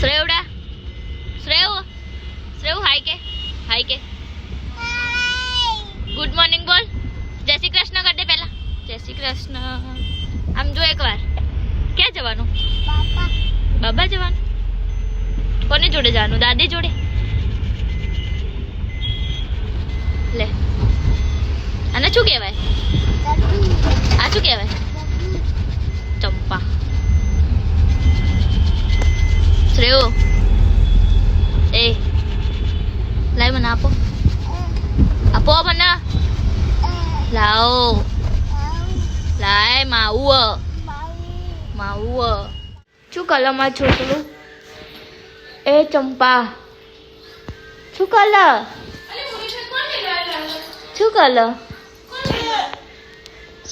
श्रेवड़ा श्रेव श्रेव हाय के good morning बोल जय श्री कृष्ण कर दे पहला जय श्री कृष्ण आम जो एक बार क्या जवानु बाबा जवानु कोने जोड़े जानु दादी जोड़े ले आना शू कहेवाय आ शू कहेवाय चंपा श्रेयो ए लाय मने आपो आपो मने लाओ लाय माऊ माऊ शू कलर में छोटलू ए चंपा शू कलर शू कलर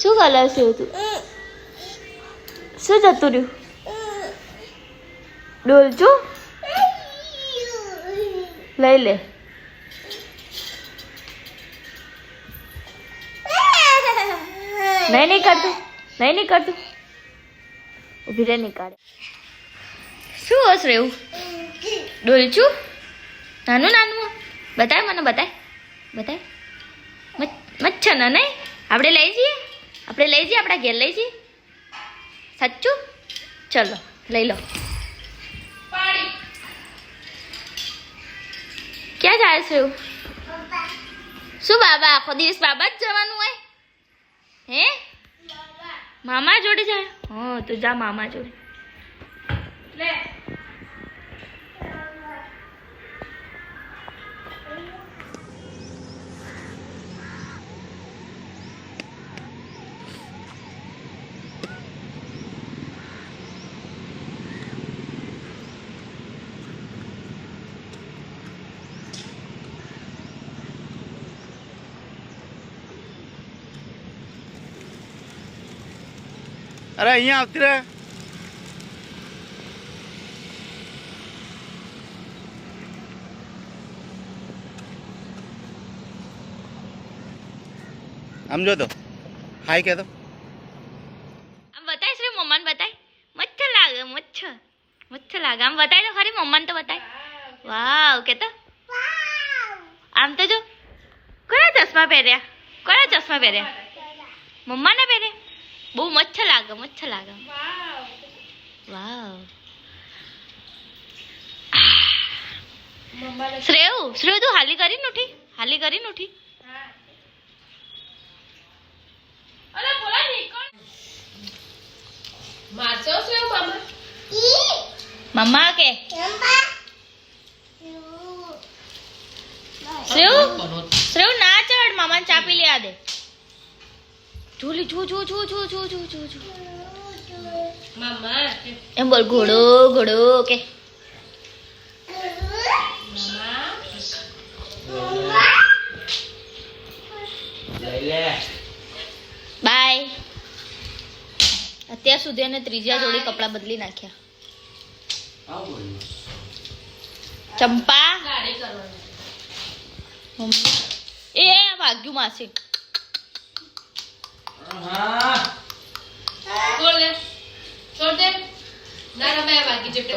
शू कलर से तू शू जतु रह्यु डोलचू लई ले नहीं कर तू उभी रे निकाले शू हस रेव डोलचू नानू नानू बताए मने बताए मच्छर ना नहीं आपणे लई जईए आपणा घेर लई जईए साचू चलो लई लो क्या जाए छे शू बाबा आखो दिवस बाबा ज जवानुं होय हे मामा जोड़े जाए हाँ तो जा मामा जोड़े ले अरे अहियाँ आवती रहे हम जो तो हाय कह दो हम बताए सिर्फ मम्मा ने बताए मच्छर लागे हम बताए तो खरी मम्मा ने तो बताए वाव के तो आम तो जो कोना चश्मा पहरिया मम्मा ने पहरे बहु मच्छर लागे वाव श्रेव तू हाली करी नूठी अरे बोला नहीं कौन मारचो श्रेव मामा मम्मा के श्रेव ना चढ़ मामा ने चा पी ले आ दे झूली झू मामा एम बोल घोड़ो के बाय અત્યાર સુધી એને ત્રીજા જોડી કપડા બદલી નાખ્યા ચંપા એ ભાગ્યું માસી छोड़ दे ना मैं बाकी चिपटे